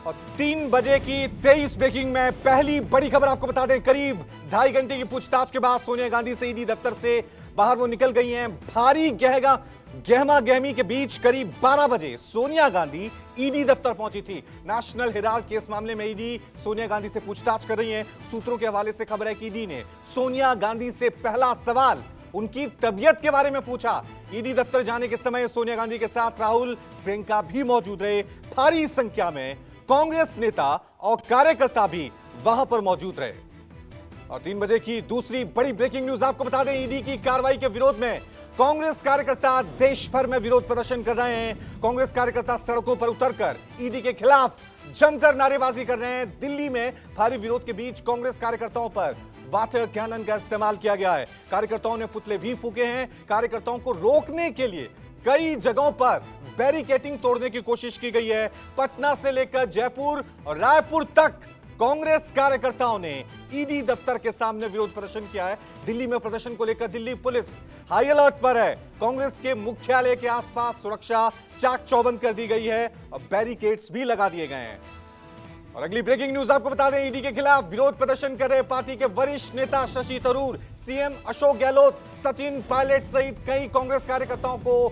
और 3 बजे की 23 ब्रेकिंग में पहली बड़ी खबर आपको बता दें। करीब 2.5 घंटे की पूछताछ के बाद सोनिया गांधी से ईडी दफ्तर से बाहर वो निकल गई हैं। भारी गहमा गहमी के बीच करीब 12 बजे सोनिया गांधी ईडी दफ्तर पहुंची थी। नेशनल हेराल्ड केस मामले में ईडी सोनिया गांधी से पूछताछ कर रही है। सूत्रों के हवाले से खबर है कि ईडी ने सोनिया गांधी से पहला सवाल उनकी तबीयत के बारे में पूछा। ईडी दफ्तर जाने के समय सोनिया गांधी के साथ राहुल प्रियंका भी मौजूद रहे। भारी संख्या में कांग्रेस नेता और कार्यकर्ता भी वहां पर मौजूद रहे। और 3 बजे की दूसरी बड़ी ब्रेकिंग न्यूज आपको बता दें। ईडी की कार्रवाई के विरोध में कांग्रेस कार्यकर्ता देश भर में विरोध प्रदर्शन कर रहे हैं। कांग्रेस कार्यकर्ता सड़कों पर उतरकर ईडी के खिलाफ जमकर नारेबाजी कर रहे हैं। दिल्ली में भारी विरोध के बीच कांग्रेस कार्यकर्ताओं पर वाटर कैनन का इस्तेमाल किया गया है। कार्यकर्ताओं ने पुतले भी फूके हैं। कार्यकर्ताओं को रोकने के लिए कई जगहों पर बैरिकेडिंग तोड़ने की कोशिश की गई है। पटना से लेकर जयपुर और रायपुर तक कांग्रेस कार्यकर्ताओं ने ईडी दफ्तर के सामने विरोध प्रदर्शन किया है। दिल्ली में प्रदर्शन को लेकर दिल्ली पुलिस हाई अलर्ट पर है। कांग्रेस के मुख्यालय के आसपास सुरक्षा चाक चौबंद कर दी गई है और बैरिकेड्स भी लगा दिए गए हैं। और अगली ब्रेकिंग न्यूज आपको बता दें। ईडी के खिलाफ विरोध प्रदर्शन कर रहे पार्टी के वरिष्ठ नेता शशि थरूर, सीएम अशोक गहलोत, सचिन पायलट सहित कई कांग्रेस कार्यकर्ताओं को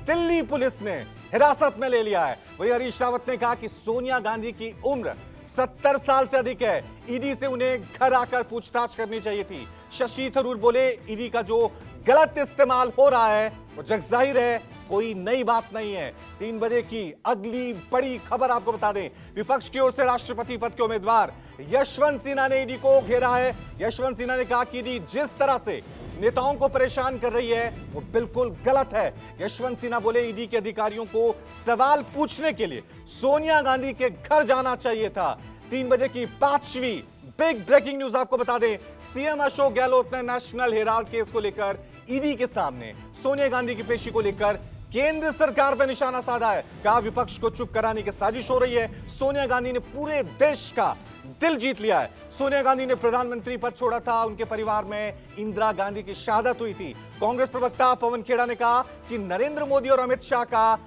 दिल्ली पुलिस ने हिरासत में ले लिया है। वही हरीश रावत ने कहा कि सोनिया गांधी की उम्र 70 साल से अधिक है। ईडी से उन्हें घर आकर पूछताछ करनी चाहिए थी। शशि थरूर बोले, ईडी का जो गलत इस्तेमाल हो रहा है वो जगजाहिर है, कोई नई बात नहीं है। 3 बजे की अगली बड़ी खबर आपको बता दें। विपक्ष की ओर से राष्ट्रपति पद के उम्मीदवार यशवंत सिन्हा ने ईडी को घेरा है। यशवंत सिन्हा ने कहा कि ईडी जिस तरह से नेताओं को परेशान कर रही है वो बिल्कुल गलत है। यशवंत सिन्हा बोले, ईडी के अधिकारियों को सवाल पूछने के लिए सोनिया गांधी के घर जाना चाहिए था। 3 बजे की 5वीं बिग ब्रेकिंग न्यूज आपको बता दें। सीएम अशोक गहलोत ने नेशनल हेराल्ड केस को लेकर ईडी के सामने सोनिया गांधी की पेशी को लेकर केंद्र सरकार पर निशाना साधा है। कहा, विपक्ष को चुप कराने की साजिश हो रही है। सोनिया गांधी ने पूरे देश का दिल जीत लिया है। सोनिया गांधी ने प्रधानमंत्री पद छोड़ा था। उनके परिवार में इंदिरा गांधी की शहादत हुई थी। कांग्रेस प्रवक्ता पवन खेड़ा ने कहा कि नरेंद्र मोदी और अमित शाह का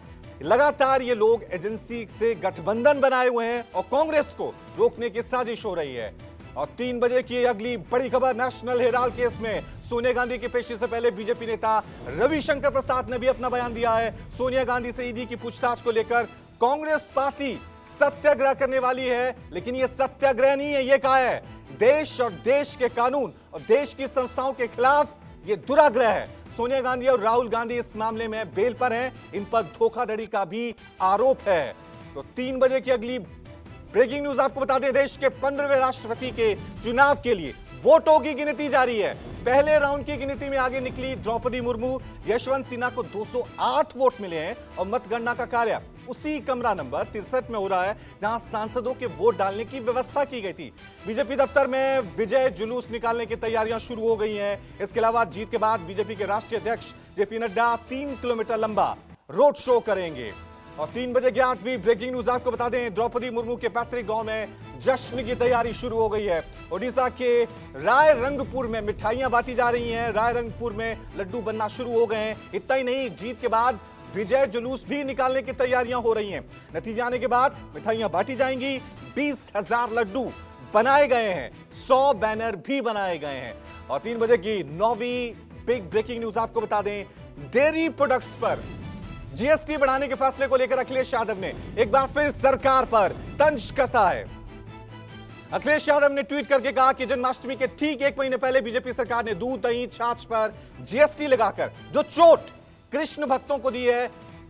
लगातार ये लोग एजेंसी से गठबंधन बनाए हुए हैं और कांग्रेस को रोकने की साजिश हो रही है। और 3 बजे की अगली बड़ी खबर। नेशनल हेराल्ड केस में सोनिया गांधी की पेशी से पहले बीजेपी नेता रविशंकर प्रसाद ने भी अपना बयान दिया है। सोनिया गांधी से ईडी की पूछताछ को लेकर कांग्रेस पार्टी सत्याग्रह करने वाली है, लेकिन यह सत्याग्रह नहीं है, यह कहा है देश और देश के कानून और देश की संस्थाओं के खिलाफ यह दुराग्रह है। सोनिया गांधी और राहुल गांधी इस मामले में बेल पर हैं। इन पर धोखाधड़ी का भी आरोप है। तो 3 बजे की अगली ब्रेकिंग न्यूज आपको बता दें। देश के 15वें राष्ट्रपति के चुनाव के लिए वोटों की गिनती जारी है। पहले राउंड की गिनती में आगे निकली द्रौपदी मुर्मू। यशवंत सिन्हा को 208 वोट मिले हैं और मतगणना का कार्य उसी कमरा नंबर 63 में हो रहा है जहां सांसदों के वोट डालने की व्यवस्था की गई थी। बीजेपी दफ्तर में विजय जुलूस निकालने की तैयारियां शुरू हो गई हैं। इसके अलावा जीत के बाद बीजेपी के राष्ट्रीय अध्यक्ष जेपी नड्डा 3 किलोमीटर लंबा रोड शो करेंगे। और 3 बजे की 8वीं ब्रेकिंग न्यूज आपको बता दें। द्रौपदी मुर्मू के पैतृक गांव में जश्न की तैयारी शुरू हो गई है। ओडिशा के रायरंगपुर में मिठाइयां बांटी जा रही हैं। रायरंगपुर में लड्डू बनना शुरू हो गए हैं। इतना ही नहीं, जीत के बाद विजय जुलूस भी निकालने की तैयारियां हो रही हैं। नतीजे आने के बाद मिठाइयां बांटी जाएंगी। 20,000 लड्डू बनाए गए हैं। 100 बैनर भी बनाए गए हैं। और 3 बजे की 9वीं बिग ब्रेकिंग न्यूज आपको बता दें। डेयरी प्रोडक्ट्स पर जीएसटी बढ़ाने के फैसले को लेकर अखिलेश यादव ने एक बार फिर सरकार पर तंज कसा है। अखिलेश यादव ने ट्वीट करके कहा कि जन्माष्टमी के ठीक 1 महीने पहले बीजेपी सरकार ने दूध, दही, छाछ पर जीएसटी लगाकर जो चोट कृष्ण भक्तों को दी है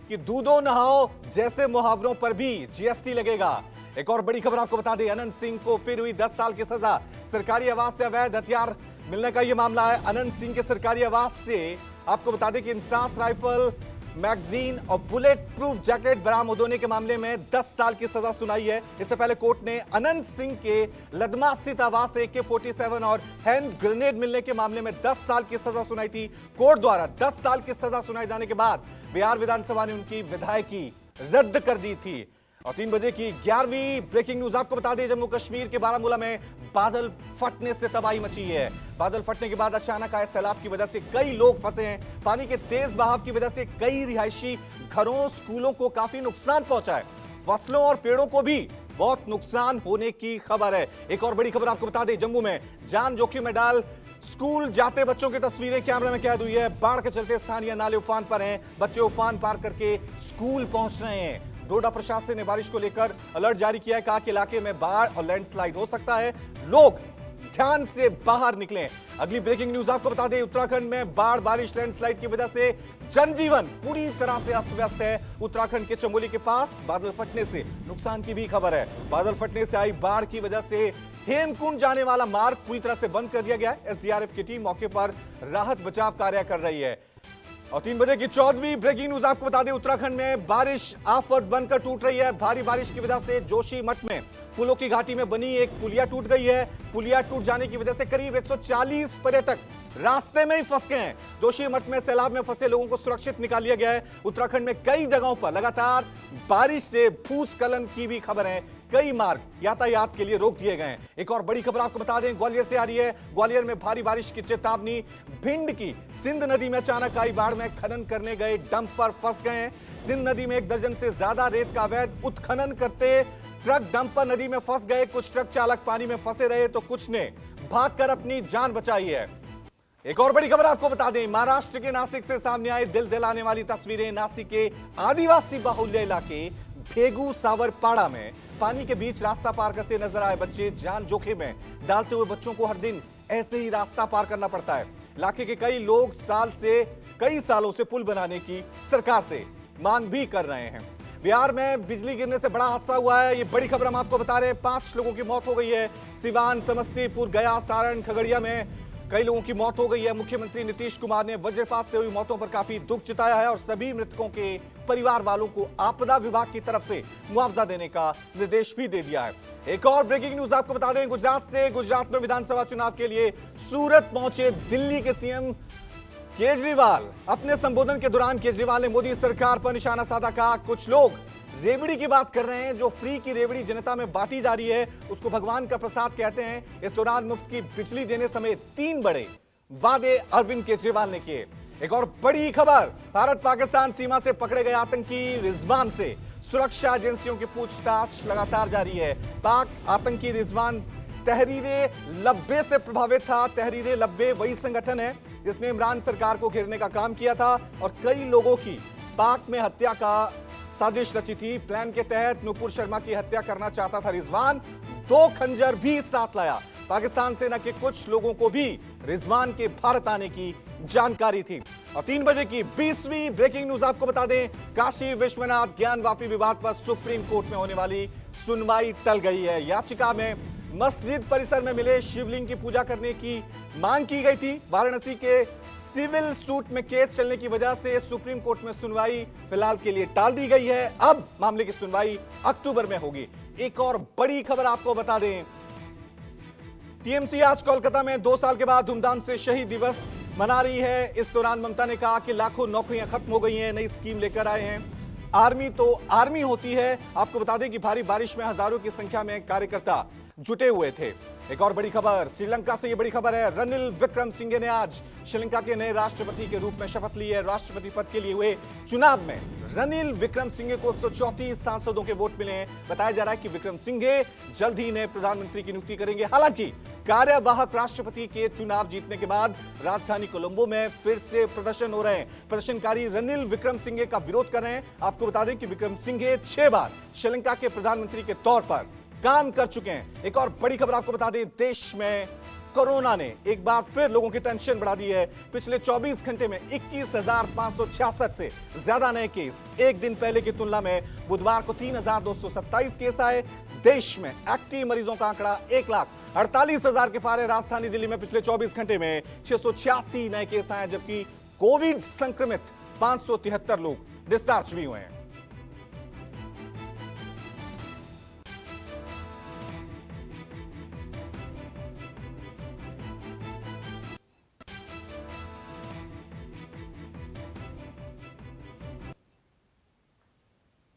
कि दूधो नहाओ जैसे मुहावरों पर भी जीएसटी लगेगा। एक और बड़ी खबर आपको बता दें। अनंत सिंह को फिर हुई 10 साल की सजा। सरकारी आवास से अवैध हथियार मिलने का यह मामला है। अनंत सिंह के सरकारी आवास से आपको बता दें कि इंसास राइफल, मैगजीन और बुलेट प्रूफ जैकेट बरामद होने के मामले में 10 साल की सजा सुनाई है। इससे पहले कोर्ट ने अनंत सिंह के लदमा स्थित आवास से AK-47 और हैंड ग्रेनेड मिलने के मामले में 10 साल की सजा सुनाई थी। कोर्ट द्वारा 10 साल की सजा सुनाए जाने के बाद बिहार विधानसभा ने उनकी विधायकी रद्द कर दी थी। और 3 बजे की 11वीं ब्रेकिंग न्यूज आपको बता दें। जम्मू कश्मीर के बारामूला में बादल फटने से तबाही मची है। बादल फटने के बाद अचानक आए सैलाब की वजह से कई लोग फंसे हैं। पानी के तेज बहाव की वजह से कई रिहायशी घरों, स्कूलों को काफी नुकसान पहुंचा है। फसलों और पेड़ों को भी बहुत नुकसान होने की खबर है। एक और बड़ी खबर आपको बता दें, जम्मू में जान जोखिम में डाल स्कूल जाते बच्चों की तस्वीरें कैमरे में कैद हुई है। बाढ़ के चलते स्थानीय नाले उफान पर हैं, बच्चे उफान पार करके स्कूल पहुंच रहे हैं। डोडा प्रशासन ने बारिश को लेकर अलर्ट जारी किया है, कहा कि इलाके में बाढ़ और लैंडस्लाइड हो सकता है, लोग ध्यान से बाहर निकलें। अगली ब्रेकिंग न्यूज आपको बता दें, उत्तराखंड में बाढ़ बारिश लैंडस्लाइड की वजह से जनजीवन पूरी तरह से अस्त व्यस्त है। उत्तराखंड के चमोली के पास बादल फटने से नुकसान की भी खबर है। बादल फटने से आई बाढ़ की वजह से हेमकुंड जाने वाला मार्ग पूरी तरह से बंद कर दिया गया है। एसडीआरएफ की टीम मौके पर राहत बचाव कार्य कर रही है। और 3 बजे की 14वीं ब्रेकिंग न्यूज आपको बता दें, उत्तराखंड में बारिश आफत बनकर टूट रही है। भारी बारिश की वजह से जोशीमठ में फूलों की घाटी में बनी एक पुलिया टूट गई है। पुलिया टूट जाने की वजह से करीब 140 पर्यटक रास्ते में ही फंस गए हैं। जोशीमठ में सैलाब में फंसे लोगों को सुरक्षित निकाल लिया गया है। उत्तराखंड में कई जगहों पर लगातार बारिश से भूस्खलन की भी खबर है। कई मार्ग यातायात के लिए रोक दिए गए हैं। एक और बड़ी खबर आपको बता दें, ग्वालियर से आ रही है। ग्वालियर में भारी बारिश की चेतावनी। भिंड की सिंध नदी में अचानक आई बाढ़ में खनन करने गए डंप पर फंस गए हैं। सिंध नदी में 1 दर्जन से ज्यादा रेत का अवैध उत्खनन करते ट्रक डंपर नदी में फंस गए। कुछ ट्रक चालक पानी में फंसे रहे तो कुछ ने भागकर अपनी जान बचाई है। एक और बड़ी खबर आपको बता दें, महाराष्ट्र के नासिक से सामने आई दिल दिलाने वाली तस्वीरें। नासिक के आदिवासी बाहुल्य इलाके भेगू सावरपाड़ा में पानी के बीच रास्ता पार करते नजर आए बच्चे। जान जोखिम में डालते हुए बच्चों को हर दिन ऐसे ही रास्ता पार करना पड़ता है। इलाके के कई लोग कई सालों से पुल बनाने की सरकार से मांग भी कर रहे हैं। बिहार में बिजली गिरने से बड़ा हादसा हुआ है। ये बड़ी खबर हम आपको बता रहे हैं। 5 लोगों की मौत हो गई है। सिवान, समस्तीपुर, गया, सारण, खगड़िया में कई लोगों की मौत हो गई है। मुख्यमंत्री नीतीश कुमार ने वज्रपात से हुई मौतों पर काफी दुख जताया है और सभी मृतकों के परिवार वालों को आपदा विभाग की तरफ से मुआवजा देने का निर्देश भी दे दिया है। एक और ब्रेकिंग न्यूज आपको बता दें, गुजरात में विधानसभा चुनाव के लिए सूरत पहुंचे दिल्ली के सीएम केजरीवाल। अपने संबोधन के दौरान केजरीवाल ने मोदी सरकार पर निशाना साधा, कहा कुछ लोग रेवड़ी की बात कर रहे हैं। जो फ्री की रेवड़ी जनता में बांटी जा रही है उसको भगवान का प्रसाद कहते हैं। इस दौरान मुफ्त की बिजली देने समेत 3 बड़े वादे अरविंद केजरीवाल ने किए। एक और बड़ी खबर, भारत पाकिस्तान सीमा से पकड़े गए आतंकी रिजवान से सुरक्षा एजेंसियों की पूछताछ लगातार जारी है। पाक आतंकी रिजवान तहरीरे लब्बे से प्रभावित था। तहरीरे लब्बे वही संगठन है जिसने इमरान सरकार को घेरने का काम किया था और कई लोगों की पाक में हत्या का साजिश रची थी। प्लान के तहत नुपुर शर्मा की हत्या करना चाहता था रिजवान। 2 खंजर भी साथ लाया। पाकिस्तान सेना के कुछ लोगों को भी रिजवान के भारत आने की जानकारी थी। और 3 बजे की 20वीं ब्रेकिंग न्यूज आपको बता दें, काशी विश्वनाथ ज्ञानवापी विवाद पर सुप्रीम कोर्ट में होने वाली सुनवाई टल गई है। याचिका में मस्जिद परिसर में मिले शिवलिंग की पूजा करने की मांग की गई थी। वाराणसी के सिविल सूट में केस चलने की वजह से सुप्रीम कोर्ट में सुनवाई फिलहाल के लिए टाल दी गई है। अब मामले की सुनवाई अक्टूबर में होगी। एक और बड़ी खबर आपको बता दें, टीएमसी आज कोलकाता में 2 साल के बाद धूमधाम से शहीद दिवस मना रही है। इस दौरान ममता ने कहा कि लाखों नौकरियां खत्म हो गई हैं, नई स्कीम लेकर आए हैं। आर्मी तो आर्मी होती है। आपको बता दें कि भारी बारिश में हजारों की संख्या में कार्यकर्ता जुटे हुए थे। एक और बड़ी खबर, श्रीलंका से ये बड़ी खबर है, रनिल विक्रमसिंघे ने आज श्रीलंका के नए राष्ट्रपति के रूप में शपथ ली है। राष्ट्रपति पद के लिए हुए चुनाव में रनिल विक्रमसिंघे को 134 सांसदों के वोट मिले हैं। बताया जा रहा है कि विक्रमसिंघे जल्द ही नए प्रधानमंत्री की नियुक्ति करेंगे। हालांकि कार्यवाहक राष्ट्रपति के चुनाव जीतने के बाद राजधानी कोलंबो में फिर से प्रदर्शन हो रहे हैं। प्रदर्शनकारी रनिल विक्रमसिंघे का विरोध कर रहे हैं। आपको बता दें कि विक्रमसिंघे 6 बार श्रीलंका के प्रधानमंत्री के तौर पर काम कर चुके हैं। एक और बड़ी खबर आपको बता दें, देश में कोरोना ने एक बार फिर लोगों की टेंशन बढ़ा दी है। पिछले 24 घंटे में 21,566 से ज्यादा नए केस। एक दिन पहले की तुलना में बुधवार को 3,227 केस आए। देश में एक्टिव मरीजों का आंकड़ा 1,48,000 के पार है। राजधानी दिल्ली में पिछले 24 घंटे में 686 नए केस आए, जबकि कोविड संक्रमित 573 लोग डिस्चार्ज भी हुए हैं।